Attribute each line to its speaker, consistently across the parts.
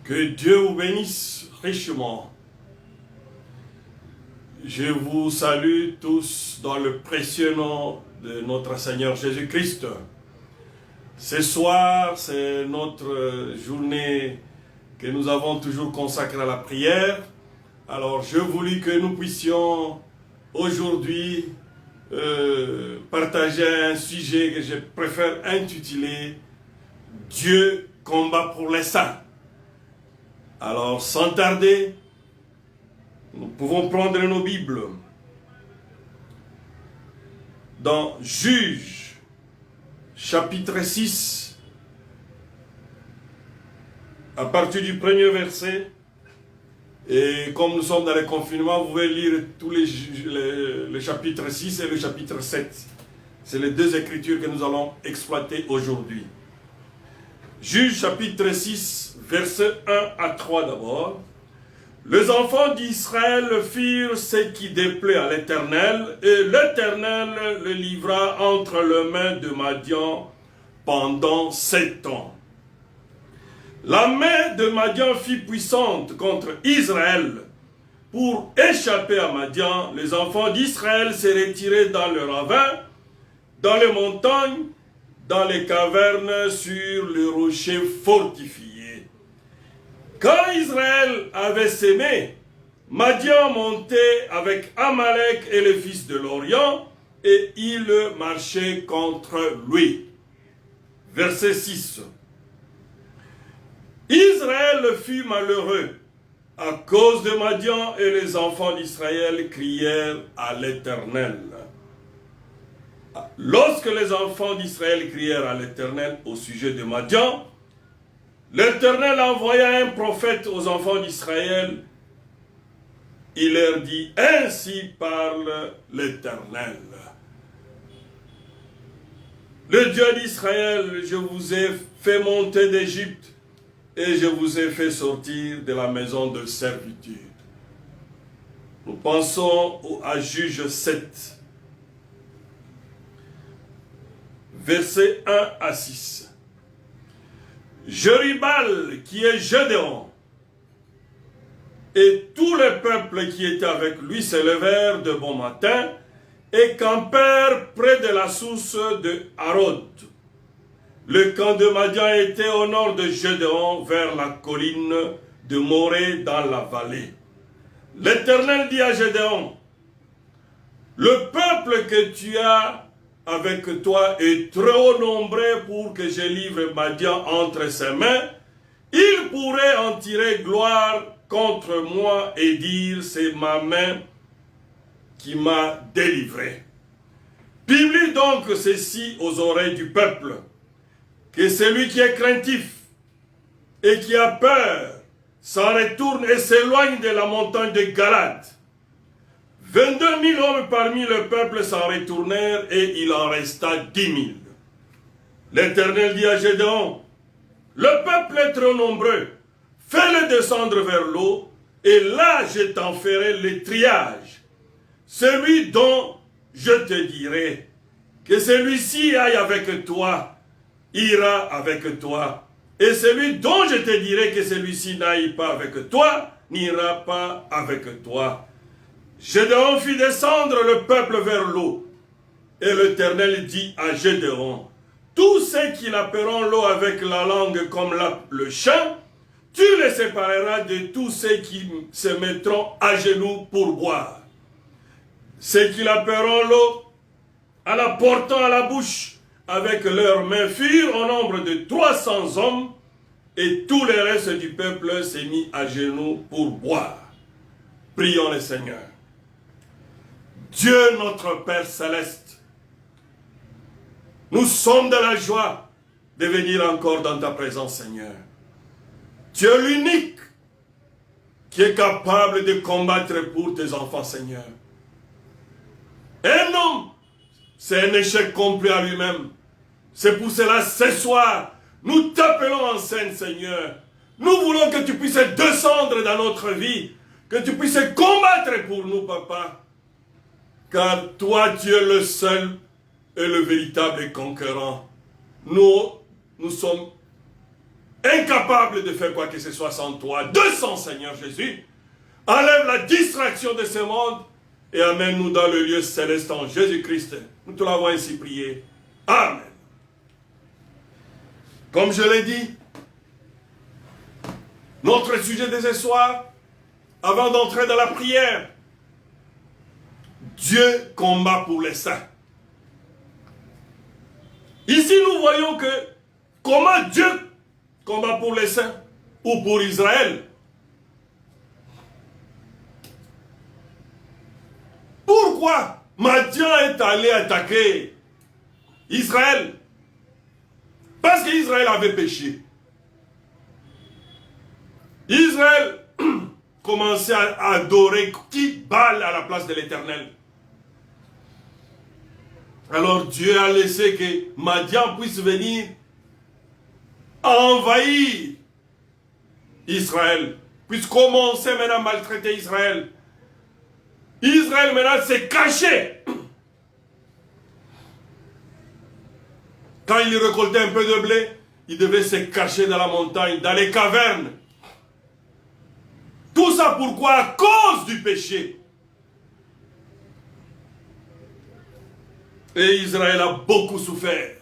Speaker 1: Que Dieu vous bénisse richement. Je vous salue tous dans le précieux nom de notre Seigneur Jésus-Christ. Ce soir, c'est notre journée que nous avons toujours consacrée à la prière. Alors, je voulus que nous puissions aujourd'hui partager un sujet que je préfère intituler « Dieu combat pour les saints ». Alors, sans tarder, nous pouvons prendre nos Bibles. Dans Juges, chapitre 6, à partir du premier verset, et comme nous sommes dans le confinement, vous pouvez lire tous le chapitre 6 et le chapitre 7. C'est les deux écritures que nous allons exploiter aujourd'hui. Juges chapitre 6, versets 1 à 3 d'abord. Les enfants d'Israël firent ce qui déplaît à l'Éternel, et l'Éternel le livra entre les mains de Madian pendant 7 ans. La main de Madian fut puissante contre Israël. Pour échapper à Madian, les enfants d'Israël se retiraient dans le ravin, dans les montagnes, dans les cavernes, sur les rochers fortifiés. Quand Israël avait sémé, Madian montait avec Amalek et les fils de l'Orient, et il marchait contre lui. Verset 6. Israël fut malheureux à cause de Madian, et les enfants d'Israël crièrent à l'Éternel. Lorsque les enfants d'Israël crièrent à l'Éternel au sujet de Madian, l'Éternel envoya un prophète aux enfants d'Israël. Il leur dit, ainsi parle l'Éternel. Le Dieu d'Israël, je vous ai fait monter d'Égypte et je vous ai fait sortir de la maison de servitude. Nous pensons à Juge 7, versets 1 à 6. Jérubal, qui est Gédéon, et tout le peuple qui était avec lui se levèrent de bon matin et campèrent près de la source de Harod. Le camp de Madian était au nord de Gédéon, vers la colline de Morée dans la vallée. L'Éternel dit à Gédéon, le peuple que tu as avec toi est trop nombreux pour que je livre Madian entre ses mains. Il pourrait en tirer gloire contre moi et dire, c'est ma main qui m'a délivré. Publie donc ceci aux oreilles du peuple, que celui qui est craintif et qui a peur s'en retourne et s'éloigne de la montagne de Galade. 22 000 hommes parmi le peuple s'en retournèrent et il en resta 10 000. L'Éternel dit à Gédéon, le peuple est trop nombreux, fais-le descendre vers l'eau et là je t'en ferai le triage. Celui dont je te dirai que celui-ci aille avec toi, ira avec toi. Et celui dont je te dirai que celui-ci n'aille pas avec toi, n'ira pas avec toi. Gédéon fit descendre le peuple vers l'eau. Et l'Éternel dit à Gédéon, tous ceux qui lapperont l'eau avec la langue comme le chant, tu les sépareras de tous ceux qui se mettront à genoux pour boire. Ceux qui lapperont l'eau en la portant à la bouche avec leurs mains furent au nombre de 300 hommes, et tout le reste du peuple s'est mis à genoux pour boire. Prions le Seigneur. Dieu notre Père Céleste, nous sommes de la joie de venir encore dans ta présence, Seigneur. Tu es l'unique qui est capable de combattre pour tes enfants, Seigneur. Un homme, c'est un échec complet à lui-même. C'est pour cela, ce soir, nous t'appelons en scène, Seigneur. Nous voulons que tu puisses descendre dans notre vie, que tu puisses combattre pour nous, Papa. Car toi, tu es le seul et le véritable conquérant. Nous sommes incapable de faire quoi que ce soit sans toi, de son Seigneur Jésus. Enlève la distraction de ce monde et amène-nous dans le lieu céleste en Jésus-Christ. Nous te l'avons ainsi prié. Amen. Comme je l'ai dit, notre sujet de ce soir, avant d'entrer dans la prière, Dieu combat pour les saints. Ici, nous voyons que comment Dieu combat pour les saints ou pour Israël. Pourquoi Madian est allé attaquer Israël? Parce qu'Israël avait péché. Israël commençait à adorer qui Baal à la place de l'Éternel. Alors Dieu a laissé que Madian puisse venir envahir Israël, puisse commencer maintenant à maltraiter Israël. Israël maintenant s'est caché. Quand il récoltait un peu de blé, il devait se cacher dans la montagne, dans les cavernes. Tout ça pourquoi? À cause du péché. Et Israël a beaucoup souffert.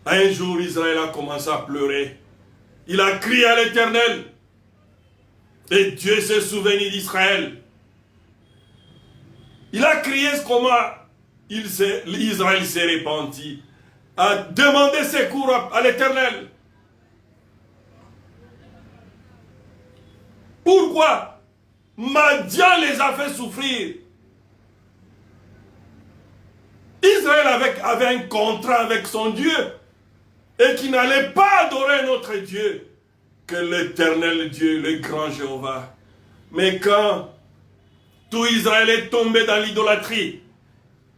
Speaker 1: Un jour, Israël a commencé à pleurer. Il a crié à l'Éternel. Et Dieu s'est souvenu d'Israël. Il a crié comment Israël s'est repenti, a demandé secours à l'Éternel. Pourquoi? Madian les a fait souffrir. Israël avait un contrat avec son Dieu et qui n'allait pas adorer notre Dieu que l'Éternel Dieu, le grand Jéhovah. Mais quand tout Israël est tombé dans l'idolâtrie,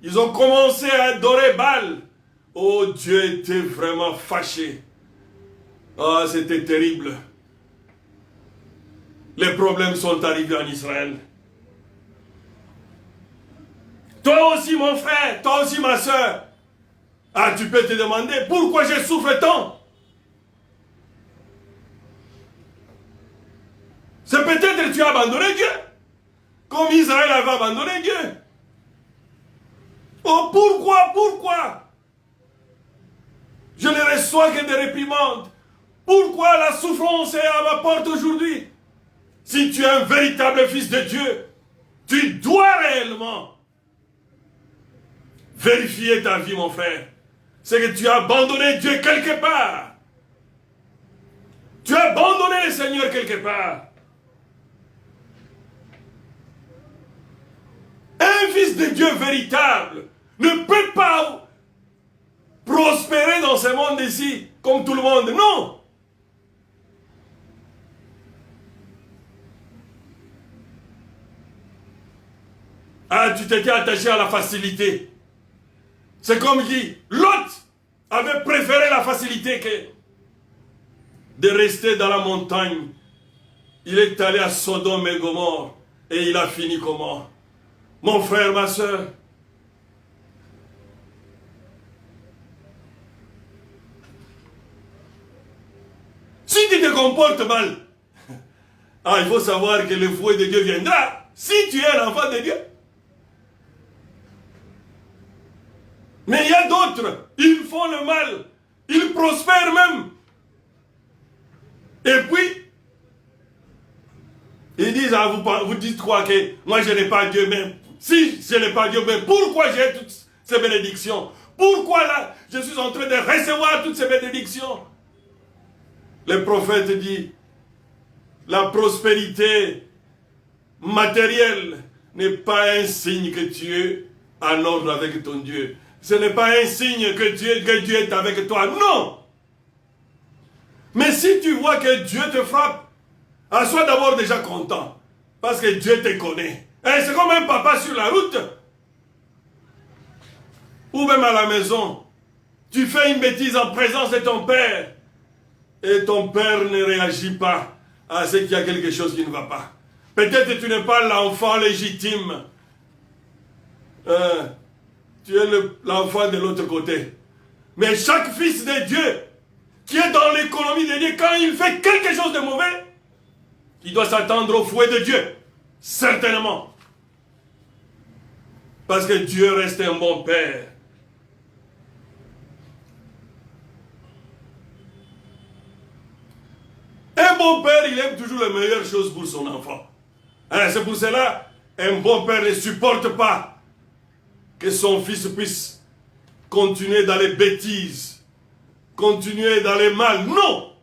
Speaker 1: ils ont commencé à adorer Baal. Oh, Dieu était vraiment fâché. Oh, c'était terrible. Les problèmes sont arrivés en Israël. Toi aussi, mon frère, toi aussi, ma soeur. Ah, tu peux te demander pourquoi je souffre tant. C'est peut-être que tu as abandonné Dieu. Comme Israël avait abandonné Dieu. Oh, pourquoi je ne reçois que des réprimandes. Pourquoi la souffrance est à ma porte aujourd'hui? Si tu es un véritable fils de Dieu, tu dois réellement vérifier ta vie, mon frère. C'est que tu as abandonné Dieu quelque part. Tu as abandonné le Seigneur quelque part. Un fils de Dieu véritable ne peut pas prospérer dans ce monde ici comme tout le monde. Non. Ah, tu t'étais attaché à la facilité. C'est comme si Lot avait préféré la facilité que de rester dans la montagne. Il est allé à Sodome et Gomorrhe et il a fini comment? Mon frère, ma soeur, si tu te comportes mal, ah, il faut savoir que le fouet de Dieu viendra si tu es un enfant de Dieu. Mais il y a d'autres, ils font le mal, ils prospèrent même. Et puis, ils disent, ah, vous dites quoi que moi je n'ai pas Dieu, mais si je n'ai pas Dieu, mais pourquoi j'ai toutes ces bénédictions? Pourquoi là, je suis en train de recevoir toutes ces bénédictions? Le prophète dit, la prospérité matérielle n'est pas un signe que tu es en ordre avec ton Dieu. Ce n'est pas un signe que Dieu est avec toi. Non! Mais si tu vois que Dieu te frappe, sois d'abord déjà content. Parce que Dieu te connaît. C'est comme un papa sur la route. Ou même à la maison. Tu fais une bêtise en présence de ton père. Et ton père ne réagit pas à ce qu'il y a quelque chose qui ne va pas. Peut-être que tu n'es pas l'enfant légitime. Tu es l'enfant de l'autre côté. Mais chaque fils de Dieu, qui est dans l'économie de Dieu, quand il fait quelque chose de mauvais, il doit s'attendre au fouet de Dieu. Certainement. Parce que Dieu reste un bon père. Un bon père, il aime toujours les meilleures choses pour son enfant. Hein, c'est pour cela, un bon père ne supporte pas que son fils puisse continuer dans les bêtises, continuer dans les mal. Non!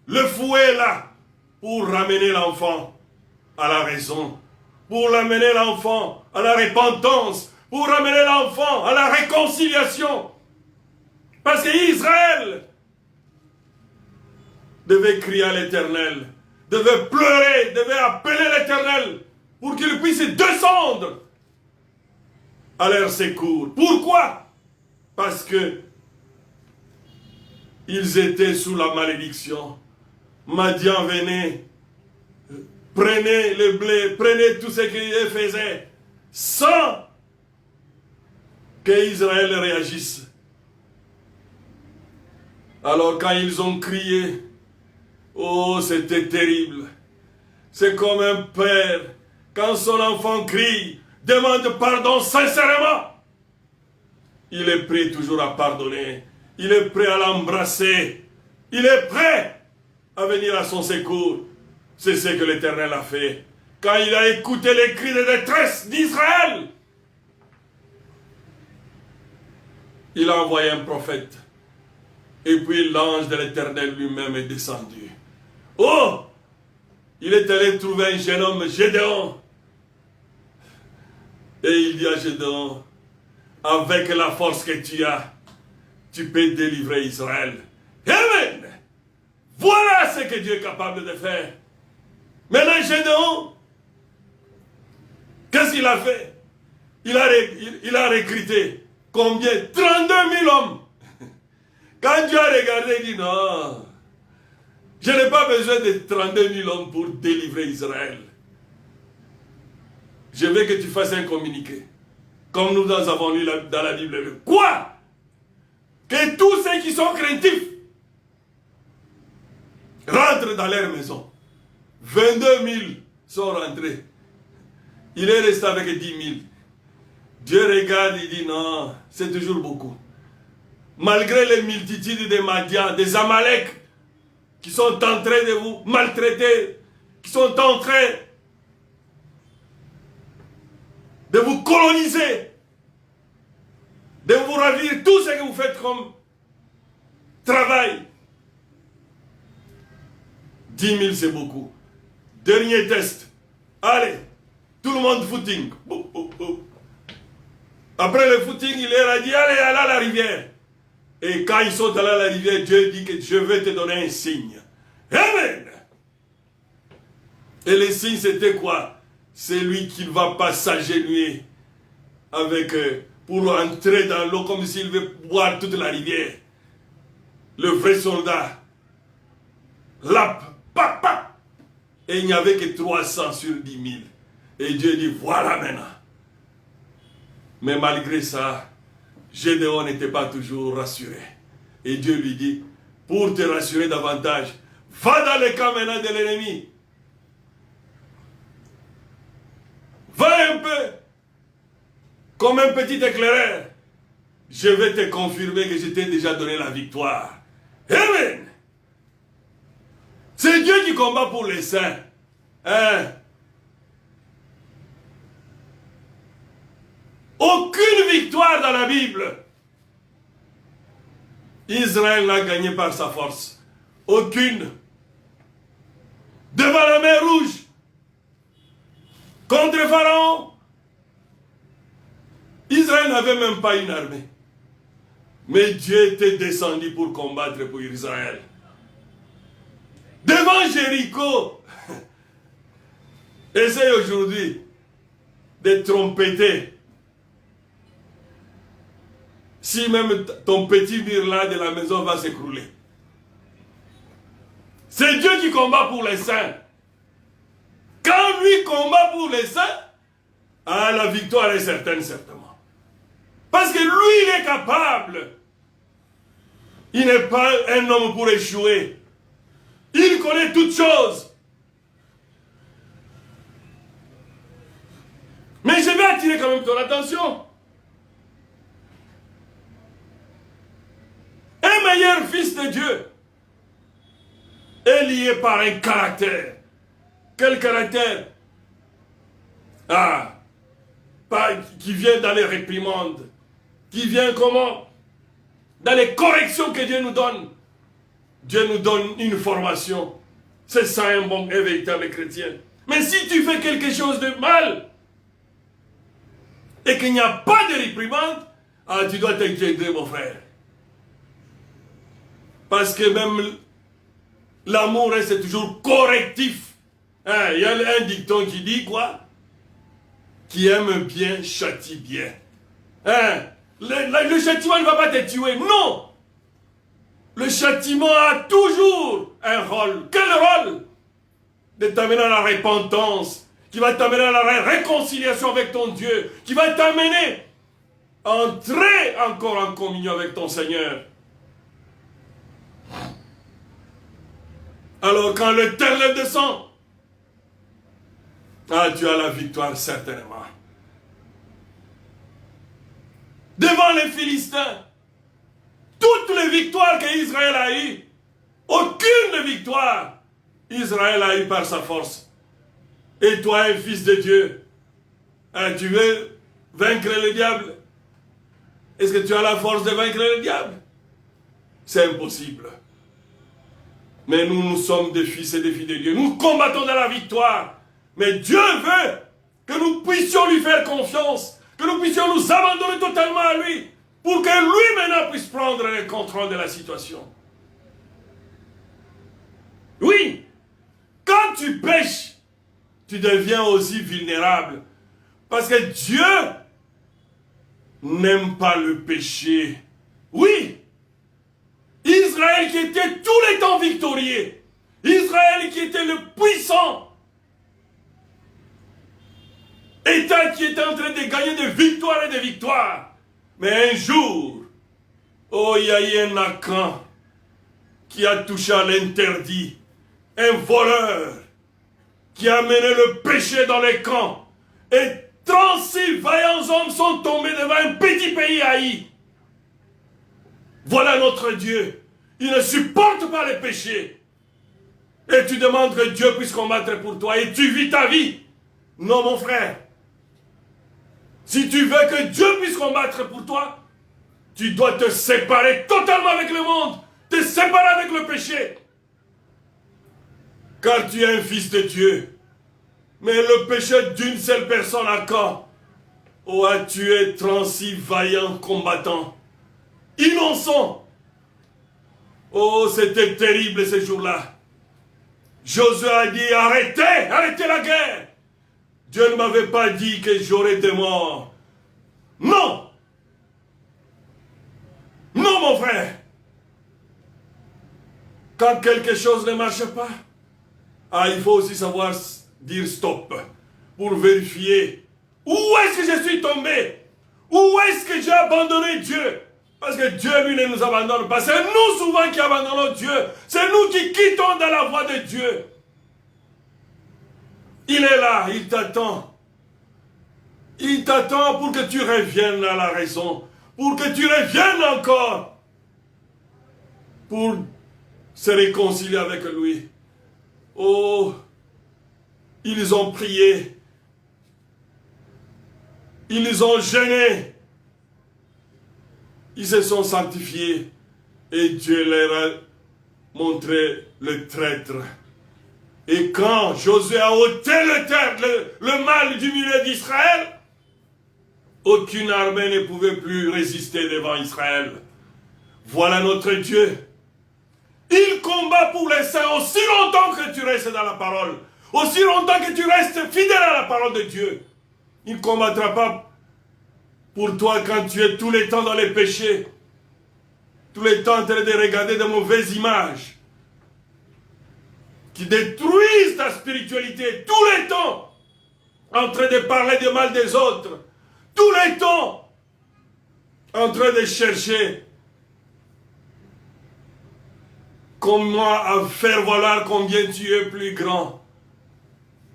Speaker 1: Le fouet est là pour ramener l'enfant à la raison, pour ramener l'enfant à la repentance, pour ramener l'enfant à la réconciliation. Parce qu'Israël devait crier à l'Éternel, devait pleurer, devait appeler l'Éternel pour qu'il puisse descendre à leur secours. Pourquoi? Parce que ils étaient sous la malédiction. Madian venait, prenait le blé, prenait tout ce qu'il faisait, sans qu'Israël réagisse. Alors quand ils ont crié, oh, c'était terrible. C'est comme un père, quand son enfant crie, demande pardon sincèrement. Il est prêt toujours à pardonner. Il est prêt à l'embrasser. Il est prêt à venir à son secours. C'est ce que l'Éternel a fait. Quand il a écouté les cris de détresse d'Israël, il a envoyé un prophète. Et puis l'ange de l'Éternel lui-même est descendu. Oh! Il est allé trouver un jeune homme, Gédéon. Et il dit à Gédéon, avec la force que tu as, tu peux délivrer Israël. Amen! Voilà ce que Dieu est capable de faire. Maintenant, Gédéon, qu'est-ce qu'il a fait? Il a recruté combien? 32 000 hommes. Quand Dieu a regardé, il dit non, je n'ai pas besoin de 32 000 hommes pour délivrer Israël. Je veux que tu fasses un communiqué. Comme nous avons lu dans la Bible. Quoi? Que tous ceux qui sont craintifs rentrent dans leur maison. 22 000 sont rentrés. Il est resté avec 10 000. Dieu regarde, il dit non, c'est toujours beaucoup. Malgré les multitudes des Madians, des Amalek, qui sont en train de vous maltraiter, qui sont en train de vous coloniser, de vous ravir tout ce que vous faites comme travail. 10 000 c'est beaucoup. Dernier test. Allez, tout le monde footing. Après le footing, il leur a dit, allez, allez à la rivière. Et quand ils sont allés à la rivière, Dieu dit que je vais te donner un signe. Amen. Et le signe, c'était quoi? C'est lui qui ne va pas s'agenouiller avec, pour entrer dans l'eau comme s'il veut boire toute la rivière. Le vrai soldat, lap, pap, pap. Et il n'y avait que 300 sur 10 000. Et Dieu dit, voilà maintenant. Mais malgré ça, Gédéon n'était pas toujours rassuré. Et Dieu lui dit, pour te rassurer davantage, va dans le camp maintenant de l'ennemi. Va un peu, comme un petit éclaireur. Je vais te confirmer que je t'ai déjà donné la victoire. Amen. C'est Dieu qui combat pour les saints. Hein? Aucune victoire dans la Bible. Israël n'a gagné par sa force. Aucune. Devant la mer Rouge. Contre Pharaon. Israël n'avait même pas une armée. Mais Dieu était descendu pour combattre pour Israël. Devant Jéricho. Essaye aujourd'hui de trompeter. Si même ton petit mur là de la maison va s'écrouler. C'est Dieu qui combat pour les saints. Quand lui combat pour les saints, ah, la victoire est certaine, certainement. Parce que lui, il est capable Il n'est pas un homme pour échouer. Il connaît toutes choses. Mais je vais attirer quand même ton attention. Un meilleur fils de Dieu est lié par un caractère. Quel caractère? Ah, pas qui vient dans les réprimandes, qui vient comment? Dans les corrections que Dieu nous donne. Dieu nous donne une formation. C'est ça un bon et véritable chrétien. Mais si tu fais quelque chose de mal et qu'il n'y a pas de réprimande, ah, tu dois t'inquiéter, mon frère. Parce que même l'amour c'est toujours correctif. Hein, il y a un dicton qui dit quoi? Qui aime bien châtie bien. Hein? Le châtiment ne va pas te tuer. Non! Le châtiment a toujours un rôle. Quel rôle? De t'amener à la repentance, qui va t'amener à la réconciliation avec ton Dieu, qui va t'amener à entrer encore en communion avec ton Seigneur. Alors quand l'Éternel descend, ah, tu as la victoire certainement. Devant les Philistins, toutes les victoires qu'Israël a eues, aucune victoire Israël a eu par sa force. Et toi, un fils de Dieu, hein, tu veux vaincre le diable? Est-ce que tu as la force de vaincre le diable? C'est impossible. Mais nous sommes des fils et des filles de Dieu. Nous combattons dans la victoire. Mais Dieu veut que nous puissions lui faire confiance, que nous puissions nous abandonner totalement à lui, pour que lui maintenant puisse prendre le contrôle de la situation. Oui, quand tu pêches, tu deviens aussi vulnérable. Parce que Dieu n'aime pas le péché. Oui, Israël qui était tous les temps victorieux, Israël qui était le puissant, État qui était en train de gagner des victoires et des victoires. Mais un jour, oh, il y a eu un Akan qui a touché à l'interdit, un voleur qui a mené le péché dans les camps. Et 36 vaillants hommes sont tombés devant un petit pays haï. Voilà notre Dieu. Il ne supporte pas les péchés. Et tu demandes que Dieu puisse combattre pour toi et tu vis ta vie. Non, mon frère. Si tu veux que Dieu puisse combattre pour toi, tu dois te séparer totalement avec le monde, te séparer avec le péché. Car tu es un fils de Dieu. Mais le péché d'une seule personne à quand? Oh, a tué 36 vaillants combattants, innocents. Oh, c'était terrible ces jours-là. Josué a dit, arrêtez la guerre. Dieu ne m'avait pas dit que j'aurais des morts. Non! Non, mon frère! Quand quelque chose ne marche pas, ah, il faut aussi savoir dire stop pour vérifier où est-ce que je suis tombé, où est-ce que j'ai abandonné Dieu. Parce que Dieu, lui, ne nous abandonne pas. C'est nous souvent qui abandonnons Dieu. C'est nous qui quittons dans la voie de Dieu. Il est là, il t'attend. Il t'attend pour que tu reviennes à la raison. Pour que tu reviennes encore. Pour se réconcilier avec lui. Oh, ils ont prié. Ils ont jeûné. Ils se sont sanctifiés. Et Dieu leur a montré le traître. Et quand Josué a ôté le mal du milieu d'Israël, aucune armée ne pouvait plus résister devant Israël. Voilà notre Dieu. Il combat pour les saints aussi longtemps que tu restes dans la parole. Aussi longtemps que tu restes fidèle à la parole de Dieu. Il ne combattra pas pour toi quand tu es tous les temps dans les péchés. Tous les temps en train de regarder de mauvaises images. Qui détruisent ta spiritualité tous les temps, en train de parler du mal des autres, tous les temps, en train de chercher comment faire valoir combien tu es plus grand.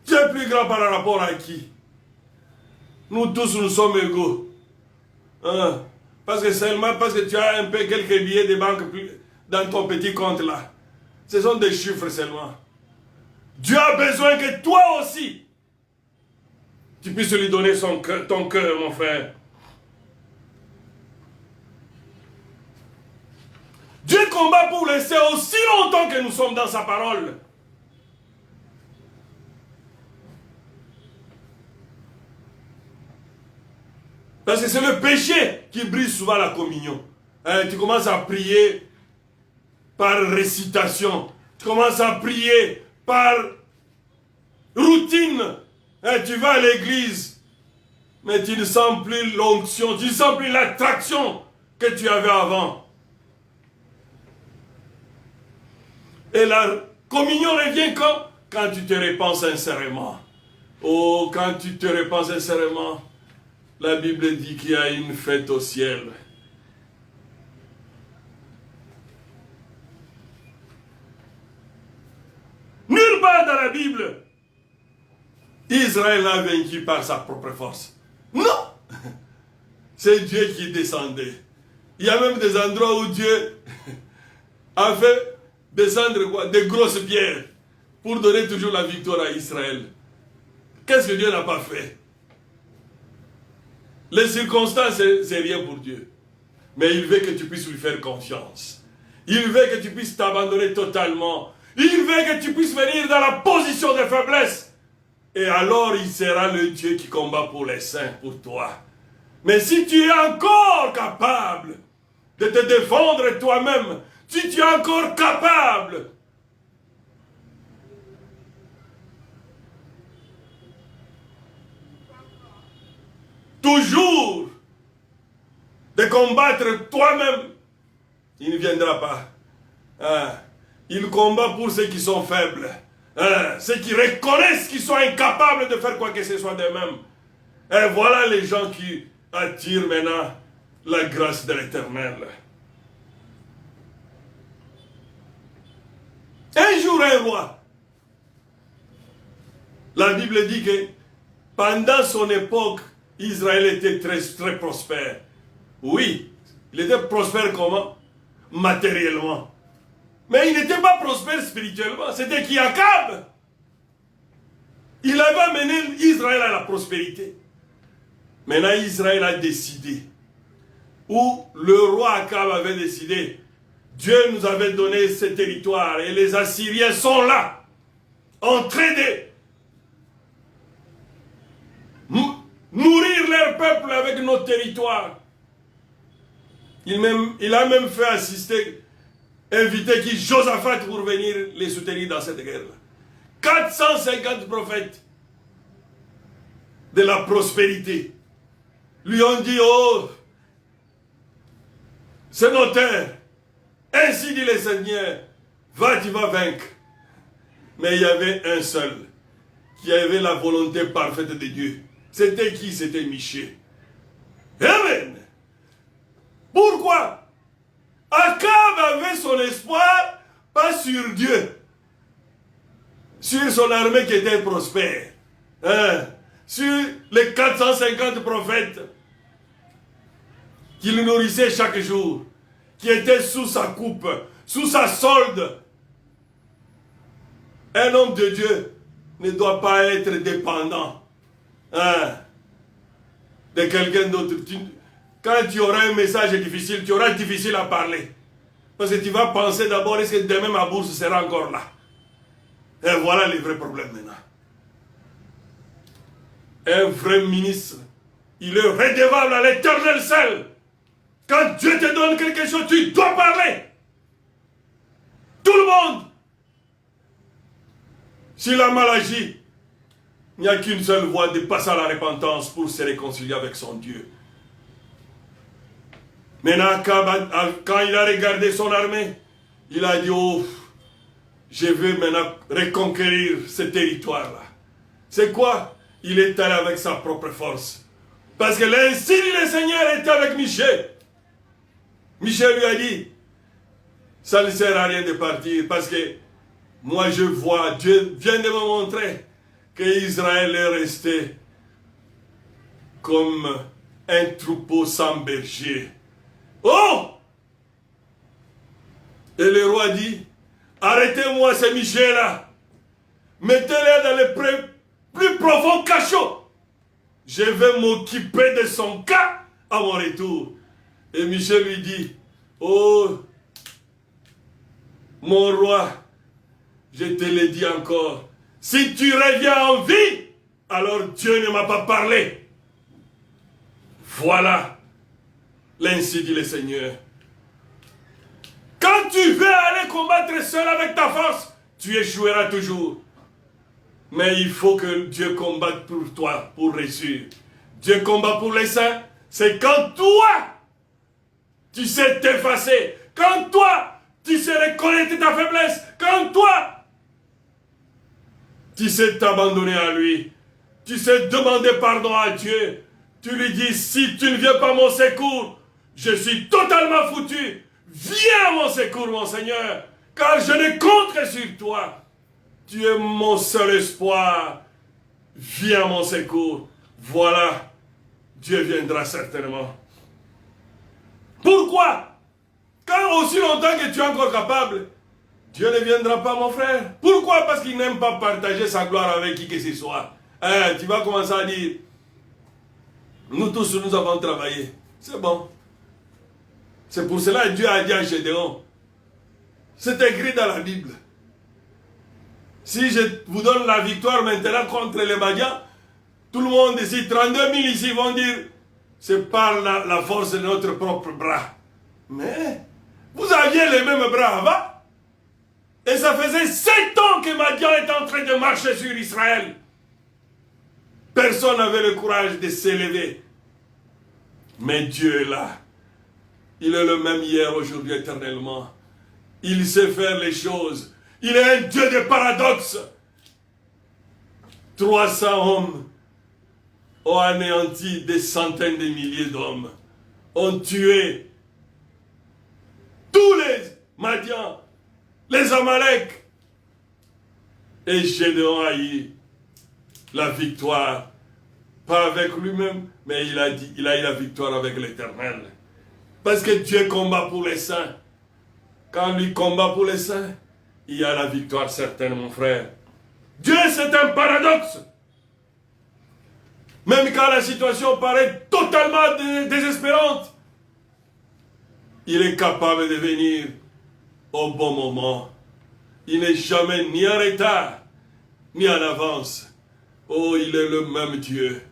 Speaker 1: Tu es plus grand par rapport à qui? Nous tous, nous sommes égaux. Hein? Parce que tu as un peu quelques billets de banque dans ton petit compte là. Ce sont des chiffres seulement. Dieu a besoin que toi aussi, tu puisses lui donner ton cœur, mon frère. Dieu combat pour laisser aussi longtemps que nous sommes dans sa parole. Parce que c'est le péché qui brise souvent la communion. Tu commences à prier par récitation. Tu commences à prier par routine. Tu vas à l'église, mais tu ne sens plus l'onction, tu ne sens plus l'attraction que tu avais avant. Et la communion revient quand? Quand tu te répands sincèrement. Oh, quand tu te répands sincèrement, la Bible dit qu'il y a une fête au ciel. Nulle part dans la Bible, Israël a vaincu par sa propre force. Non! C'est Dieu qui descendait. Il y a même des endroits où Dieu a fait descendre quoi? Des grosses pierres pour donner toujours la victoire à Israël. Qu'est-ce que Dieu n'a pas fait? Les circonstances, c'est rien pour Dieu. Mais il veut que tu puisses lui faire confiance. Il veut que tu puisses t'abandonner totalement. Il veut que tu puisses venir dans la position de faiblesse. Et alors il sera le Dieu qui combat pour les saints, pour toi. Mais si tu es encore capable de te défendre toi-même, si tu es encore capable toujours de combattre toi-même, il ne viendra pas. Il combat pour ceux qui sont faibles. Ceux qui reconnaissent qu'ils sont incapables de faire quoi que ce soit d'eux-mêmes. Et voilà les gens qui attirent maintenant la grâce de l'Éternel. Un jour, un roi. La Bible dit que pendant son époque, Israël était très, très prospère. Oui, il était prospère comment? Matériellement. Mais il n'était pas prospère spirituellement. C'était qui? Akab. Il avait amené Israël à la prospérité. Maintenant, Israël a décidé. Ou le roi Akab avait décidé. Dieu nous avait donné ce territoire et les Assyriens sont là, en train de nourrir leur peuple avec nos territoires. Il a même fait assister, inviter qui Josaphat pour venir les soutenir dans cette guerre-là. 450 prophètes de la prospérité lui ont dit, oh, c'est nos terres. Ainsi dit le Seigneur, va, tu vas vaincre. Mais il y avait un seul qui avait la volonté parfaite de Dieu. C'était qui? C'était Michée. Amen. Pourquoi? Akab avait son espoir, pas sur Dieu, sur son armée qui était prospère, sur les 450 prophètes qui le nourrissaient chaque jour, qui étaient sous sa coupe, sous sa solde. Un homme de Dieu ne doit pas être dépendant de quelqu'un d'autre. Quand tu auras un message difficile, tu auras difficile à parler. Parce que tu vas penser d'abord, est-ce que demain ma bourse sera encore là? Et voilà les vrais problèmes maintenant. Un vrai ministre, il est redevable à l'Éternel seul. Quand Dieu te donne quelque chose, tu dois parler. Tout le monde. S'il a mal agi, il n'y a qu'une seule voie de passer à la repentance pour se réconcilier avec son Dieu. Maintenant, quand il a regardé son armée, il a dit, oh, je veux maintenant reconquérir ce territoire-là. C'est quoi? Il est allé avec sa propre force. Parce que l'insigne du Seigneur était avec Michée. Michée lui a dit, Ça ne sert à rien de partir parce que moi je vois, Dieu vient de me montrer que Israël est resté comme un troupeau sans berger. Oh! Et le roi dit, arrêtez-moi ces Michel-là. Mettez-les dans le plus profond cachot. Je vais m'occuper de son cas à mon retour. Et Michel lui dit, oh, mon roi, je te le dis encore, si tu reviens en vie, alors Dieu ne m'a pas parlé. Voilà, l'ainsi dit le Seigneur. Quand tu veux aller combattre seul avec ta force, tu échoueras toujours. Mais il faut que Dieu combatte pour toi, pour réussir. Dieu combat pour les saints, c'est quand toi, tu sais t'effacer, quand toi, tu sais reconnaître ta faiblesse, quand toi, tu sais t'abandonner à lui, tu sais demander pardon à Dieu, tu lui dis, si tu ne viens pas à mon secours, je suis totalement foutu, viens à mon secours, mon Seigneur, car je ne compte que sur toi. Tu es mon seul espoir. Viens à mon secours. Voilà. Dieu viendra certainement. Pourquoi? Car aussi longtemps que tu es encore capable, Dieu ne viendra pas, mon frère. Pourquoi? Parce qu'il n'aime pas partager sa gloire avec qui que ce soit. Tu vas commencer à dire, nous tous, nous avons travaillé. C'est bon. C'est pour cela que Dieu a dit à Gédéon, c'est écrit dans la Bible. Si je vous donne la victoire maintenant contre les Madians, tout le monde ici, 32 000 ici vont dire, c'est par la force de notre propre bras. Mais, vous aviez les mêmes bras avant. Et ça faisait 7 ans que Madian est en train de marcher sur Israël. Personne n'avait le courage de s'élever. Mais Dieu est là. Il est le même hier, aujourd'hui, éternellement. Il sait faire les choses. Il est un Dieu de paradoxes. 300 hommes ont anéanti des centaines de milliers d'hommes. Ont tué tous les Madians, les Amalek. Et Gédéon a eu la victoire. Pas avec lui-même, mais il a eu la victoire avec l'Éternel. Parce que Dieu combat pour les saints. Quand lui combat pour les saints, il y a la victoire certaine, mon frère. Dieu, c'est un paradoxe. Même quand la situation paraît totalement désespérante, il est capable de venir au bon moment. Il n'est jamais ni en retard, ni en avance. Oh, il est le même Dieu.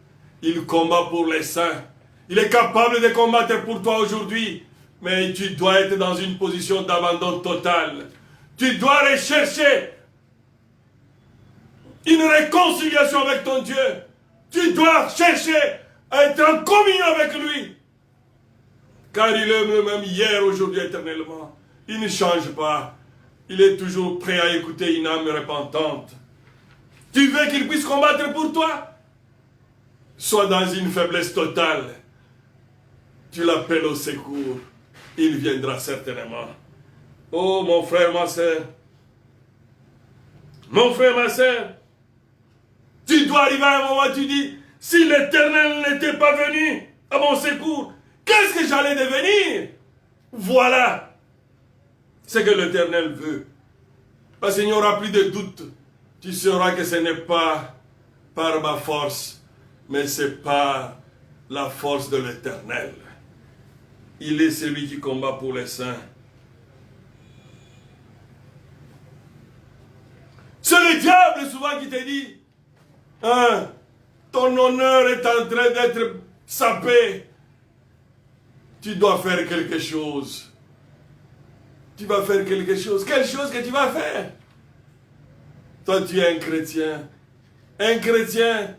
Speaker 1: Il combat pour les saints. Il est capable de combattre pour toi aujourd'hui. Mais tu dois être dans une position d'abandon total. Tu dois rechercher une réconciliation avec ton Dieu. Tu dois chercher à être en communion avec lui. Car il est le même hier, aujourd'hui, éternellement. Il ne change pas. Il est toujours prêt à écouter une âme repentante. Tu veux qu'il puisse combattre pour toi? Sois dans une faiblesse totale. Tu l'appelles au secours. Il viendra certainement. Oh, mon frère, ma soeur. Mon frère, ma soeur. Tu dois arriver à un moment où tu dis, si l'Éternel n'était pas venu à mon secours, qu'est-ce que j'allais devenir? Voilà ce que l'Éternel veut. Parce qu'il n'y aura plus de doute. Tu sauras que ce n'est pas par ma force, mais c'est par la force de l'Éternel. Il est celui qui combat pour les saints. C'est le diable souvent qui te dit, hein, ton honneur est en train d'être sapé. Tu dois faire quelque chose. Tu vas faire quelque chose. Quelle chose que tu vas faire? Toi, tu es un chrétien. Un chrétien,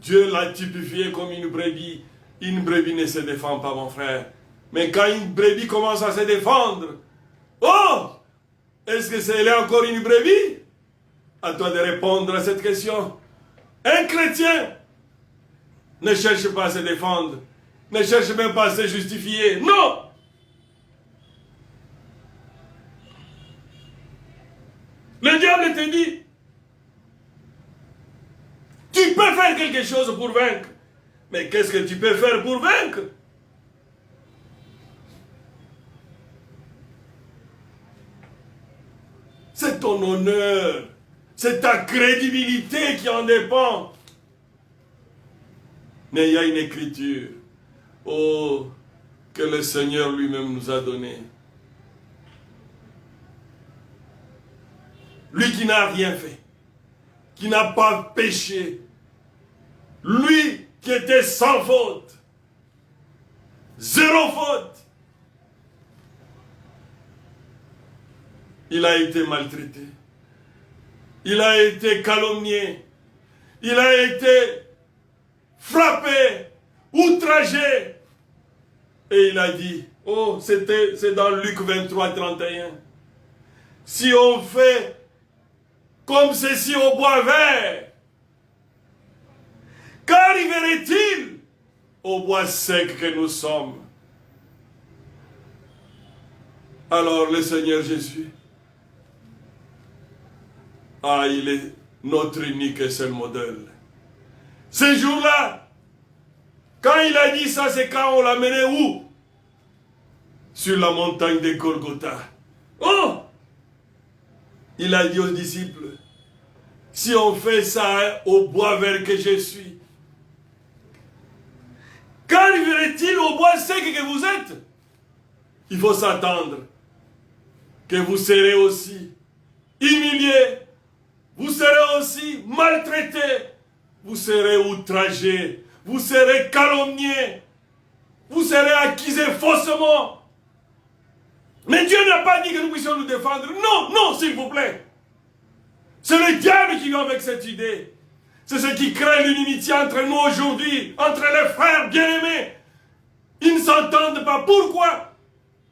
Speaker 1: Dieu l'a typifié comme une brebis. Une brebis ne se défend pas, mon frère. Mais quand une brebis commence à se défendre, oh! Est-ce que c'est encore une brebis? À toi de répondre à cette question. Un chrétien ne cherche pas à se défendre. Ne cherche même pas à se justifier. Non! Le diable te dit, tu peux faire quelque chose pour vaincre. Mais qu'est-ce que tu peux faire pour vaincre? C'est ton honneur, c'est ta crédibilité qui en dépend. Mais il y a une écriture, oh, que le Seigneur lui-même nous a donnée. Lui qui n'a rien fait, qui n'a pas péché, lui qui était sans faute, zéro faute, il a été maltraité, il a été calomnié, il a été frappé, outragé, et il a dit, oh, c'est dans Luc 23, 31, si on fait comme ceci au bois vert, qu'arriverait-il au bois sec que nous sommes? Alors le Seigneur Jésus, il est notre unique et seul modèle. Ce jour-là, quand il a dit ça, c'est quand on l'a mené où? Sur la montagne de Golgotha. Oh! Il a dit aux disciples, si on fait ça au bois vert que je suis, qu'arriverait-il au bois sec que vous êtes? Il faut s'attendre que vous serez aussi humiliés, vous serez aussi maltraités, vous serez outragés, vous serez calomniés, vous serez accusés faussement. Mais Dieu n'a pas dit que nous puissions nous défendre. Non, non, s'il vous plaît. C'est le diable qui vient avec cette idée. C'est ce qui crée l'inimitié entre nous aujourd'hui, entre les frères bien-aimés. Ils ne s'entendent pas. Pourquoi?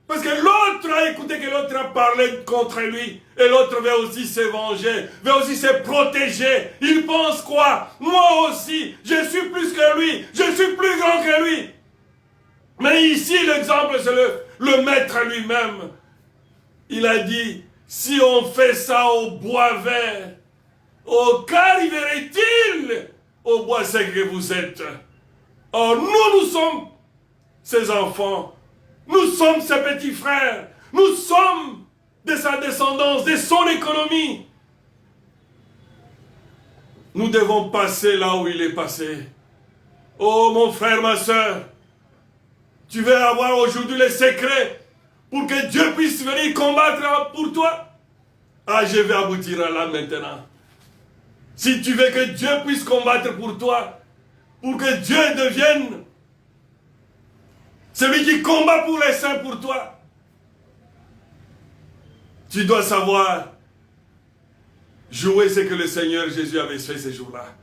Speaker 1: Parce que l'autre a écouté que l'autre a parlé contre lui. Et l'autre veut aussi se venger, veut aussi se protéger. Il pense quoi? Moi aussi, je suis plus que lui, je suis plus grand que lui. Mais ici, l'exemple, c'est le maître lui-même. Il a dit, si on fait ça au bois vert, oh, qu'arriverait-il au bois sec que vous êtes? Or, nous sommes ses enfants. Nous sommes ses petits frères. Nous sommes de sa descendance, de son économie. Nous devons passer là où il est passé. Oh, mon frère, ma soeur, tu veux avoir aujourd'hui les secrets pour que Dieu puisse venir combattre pour toi? Je vais aboutir à là maintenant. Si tu veux que Dieu puisse combattre pour toi, pour que Dieu devienne celui qui combat pour les saints pour toi, tu dois savoir jouer ce que le Seigneur Jésus avait fait ces jours-là.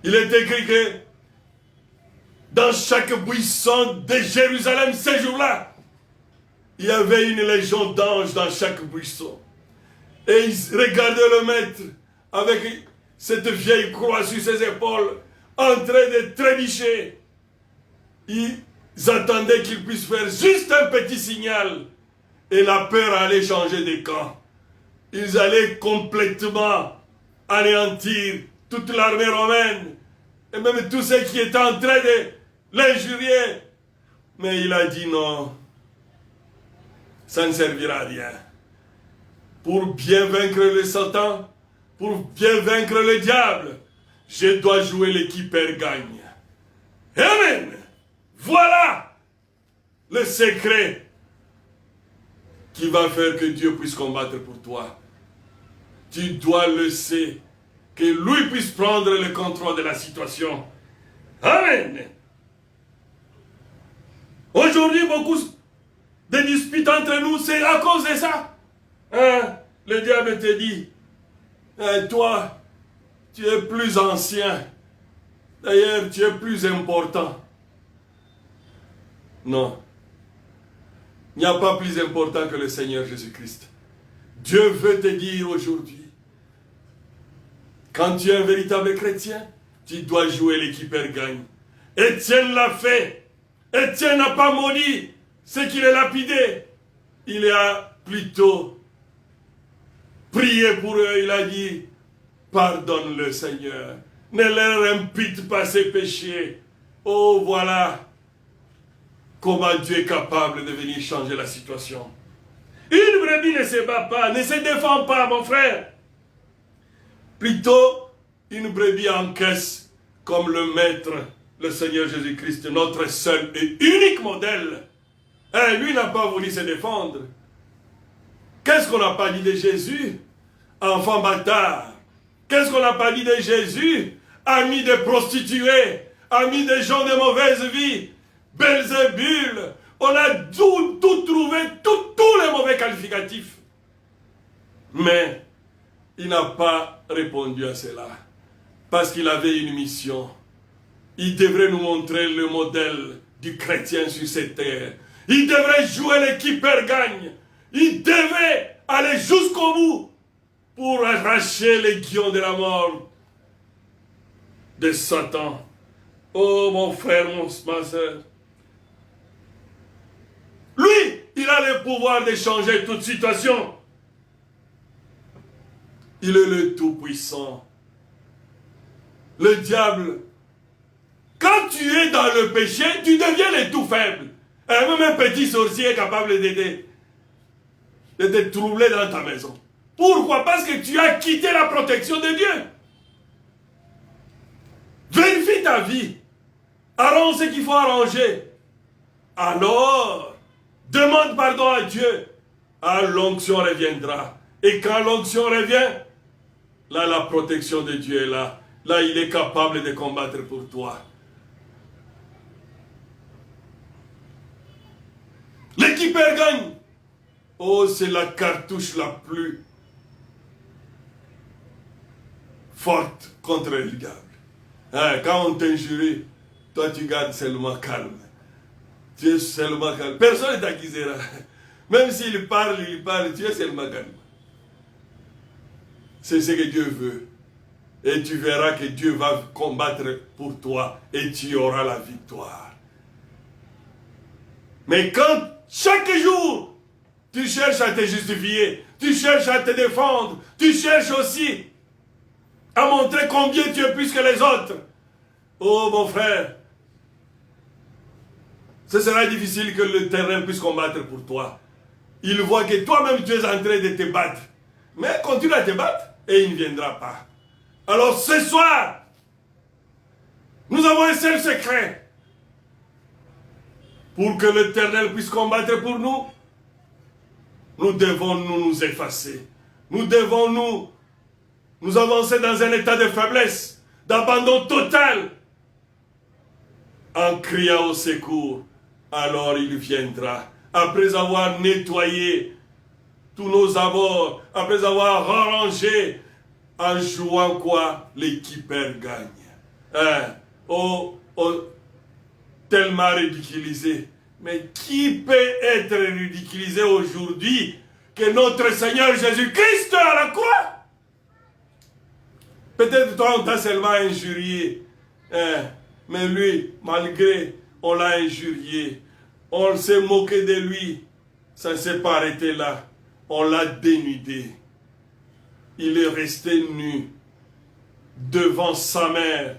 Speaker 1: Il est écrit que dans chaque buisson de Jérusalem ces jours-là, il y avait une légion d'anges dans chaque buisson. Et ils regardaient le maître avec cette vieille croix sur ses épaules, en train de trébucher. Ils attendaient qu'il puisse faire juste un petit signal. Et la peur allait changer de camp. Ils allaient complètement anéantir toute l'armée romaine. Et même tous ceux qui étaient en train de l'injurier. Mais il a dit non. Ça ne servira à rien. Pour bien vaincre le Satan, pour bien vaincre le diable, je dois jouer l'équipe perd gagne. Amen. Voilà le secret qui va faire que Dieu puisse combattre pour toi. Tu dois laisser que lui puisse prendre le contrôle de la situation. Amen. Aujourd'hui, beaucoup de disputes entre nous, c'est à cause de ça. Le diable te dit, toi, tu es plus ancien. D'ailleurs, tu es plus important. Non. Il n'y a pas plus important que le Seigneur Jésus-Christ. Dieu veut te dire aujourd'hui, quand tu es un véritable chrétien, tu dois jouer l'équipe perd gagne. Étienne l'a fait. Étienne n'a pas maudit ce qu'il est lapidé. Il a plutôt prié pour eux, il a dit, pardonne-le Seigneur, ne leur impute pas ses péchés. Oh voilà comment Dieu est capable de venir changer la situation. Une brebis ne se bat pas, ne se défend pas, mon frère. Plutôt, une brebis encaisse comme le Maître, le Seigneur Jésus-Christ, notre seul et unique modèle. Et lui n'a pas voulu se défendre. Qu'est-ce qu'on n'a pas dit de Jésus? Enfant bâtard. Qu'est-ce qu'on n'a pas dit de Jésus? Ami de prostituées, ami des gens de mauvaise vie, Belzébul. On a tout trouvé, tous les mauvais qualificatifs. Mais il n'a pas répondu à cela. Parce qu'il avait une mission. Il devrait nous montrer le modèle du chrétien sur cette terre. Il devrait jouer l'équipe gagne. Il devait aller jusqu'au bout pour arracher les guillons de la mort de Satan. Oh mon frère, ma soeur. Lui, il a le pouvoir de changer toute situation. Il est le Tout-Puissant. Le diable, quand tu es dans le péché, tu deviens le tout faible. Et même un petit sorcier est capable de te troubler dans ta maison. Pourquoi? Parce que tu as quitté la protection de Dieu. Vérifie ta vie. Arrange ce qu'il faut arranger. Alors, demande pardon à Dieu. Alors l'onction reviendra. Et quand l'onction revient, là la protection de Dieu est là. Là il est capable de combattre pour toi. L'équipe gagne. Oh, c'est la cartouche la plus forte contre le diable. Hein, quand on t'injurie, toi tu gardes seulement calme. Tu es seulement calme. Personne ne t'accusera. Même s'il parle, tu es seulement calme. C'est ce que Dieu veut. Et tu verras que Dieu va combattre pour toi et tu auras la victoire. Mais quand chaque jour, tu cherches à te justifier, tu cherches à te défendre, tu cherches aussi à montrer combien tu es plus que les autres. Oh mon frère, ce sera difficile que le terrain puisse combattre pour toi. Il voit que toi-même tu es en train de te battre. Mais continue à te battre et il ne viendra pas. Alors ce soir, nous avons un seul secret. Pour que l'Éternel puisse combattre pour nous, nous devons nous effacer. Nous devons nous avancer dans un état de faiblesse, d'abandon total. En criant au secours, alors il viendra. Après avoir nettoyé tous nos abords, après avoir arrangé, en jouant quoi? L'équipe gagne. Hein? Tellement ridiculisé. Mais qui peut être ridiculisé aujourd'hui que notre Seigneur Jésus-Christ à la croix? Peut-être toi on t'a seulement injurié. Hein? Mais lui, malgré, on l'a injurié. On s'est moqué de lui. Ça ne s'est pas arrêté là. On l'a dénudé. Il est resté nu devant sa mère,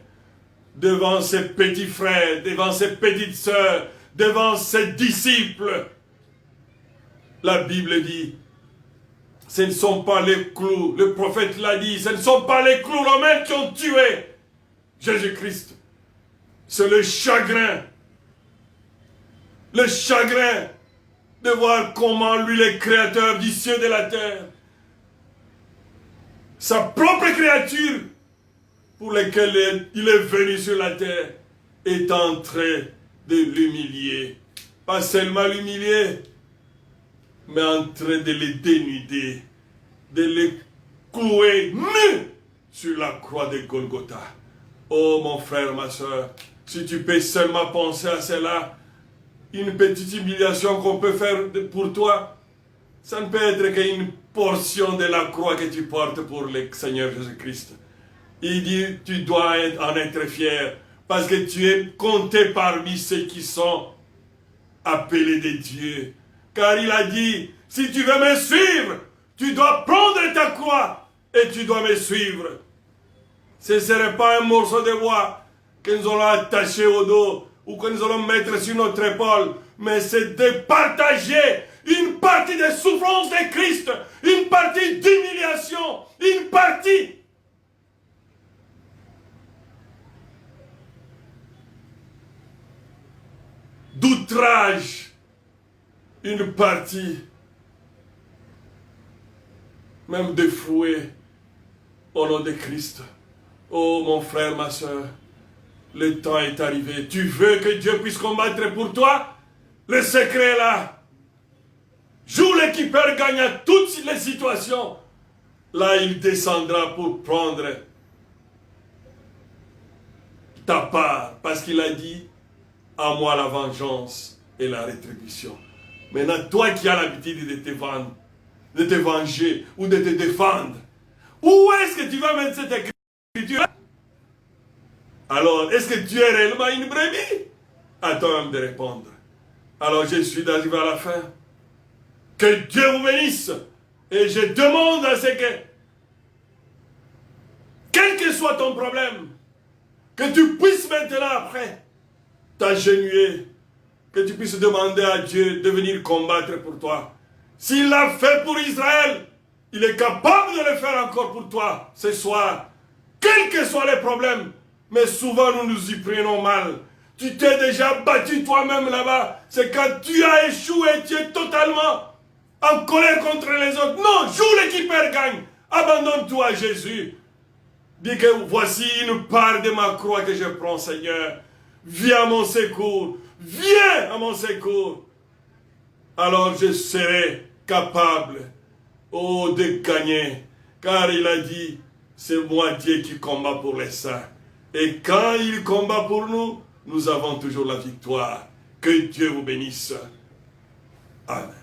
Speaker 1: devant ses petits frères, devant ses petites sœurs, devant ses disciples. La Bible dit, ce ne sont pas les clous, le prophète l'a dit, ce ne sont pas les clous romains qui ont tué Jésus-Christ. C'est le chagrin de voir comment lui, le créateur du ciel et de la terre, sa propre créature pour laquelle il est venu sur la terre, est en train de l'humilier. Pas seulement l'humilier, mais en train de le dénuder, de le clouer nu sur la croix de Golgotha. Oh mon frère, ma soeur, si tu peux seulement penser à cela, une petite humiliation qu'on peut faire pour toi, ça ne peut être qu'une portion de la croix que tu portes pour le Seigneur Jésus-Christ. Il dit, tu dois en être fier, parce que tu es compté parmi ceux qui sont appelés de Dieu. Car il a dit, si tu veux me suivre, tu dois prendre ta croix et tu dois me suivre. Ce ne serait pas un morceau de bois que nous allons attacher au dos ou que nous allons mettre sur notre épaule, mais c'est de partager une partie des souffrances de Christ, une partie d'humiliation, une partie d'outrage, une partie même de fouet au nom de Christ. Oh mon frère, ma soeur, le temps est arrivé. Tu veux que Dieu puisse combattre pour toi? Le secret est là. Joue l'équipeur gagne à toutes les situations. Là, il descendra pour prendre ta part. Parce qu'il a dit, à moi la vengeance et la rétribution. Maintenant, toi qui as l'habitude de te vendre, de te venger ou de te défendre, où est-ce que tu vas mettre cette écriture? Alors, est-ce que tu es réellement une brebis? Attends même de répondre. Alors, je suis arrivé à la fin. Que Dieu vous bénisse. Et je demande à ce que, quel que soit ton problème, que tu puisses maintenant après t'agenouiller, que tu puisses demander à Dieu de venir combattre pour toi. S'il l'a fait pour Israël, il est capable de le faire encore pour toi ce soir. Quels que soient les problèmes, mais souvent nous nous y prenons mal. Tu t'es déjà battu toi-même là-bas. C'est quand tu as échoué, tu es totalement en colère contre les autres. Non, joue l'équipeur gagne. Abandonne-toi à Jésus. Dis que voici une part de ma croix que je prends, Seigneur. Viens à mon secours. Viens à mon secours. Alors je serai capable, de gagner. Car il a dit, c'est moi Dieu qui combat pour les saints. Et quand il combat pour nous, nous avons toujours la victoire. Que Dieu vous bénisse. Amen.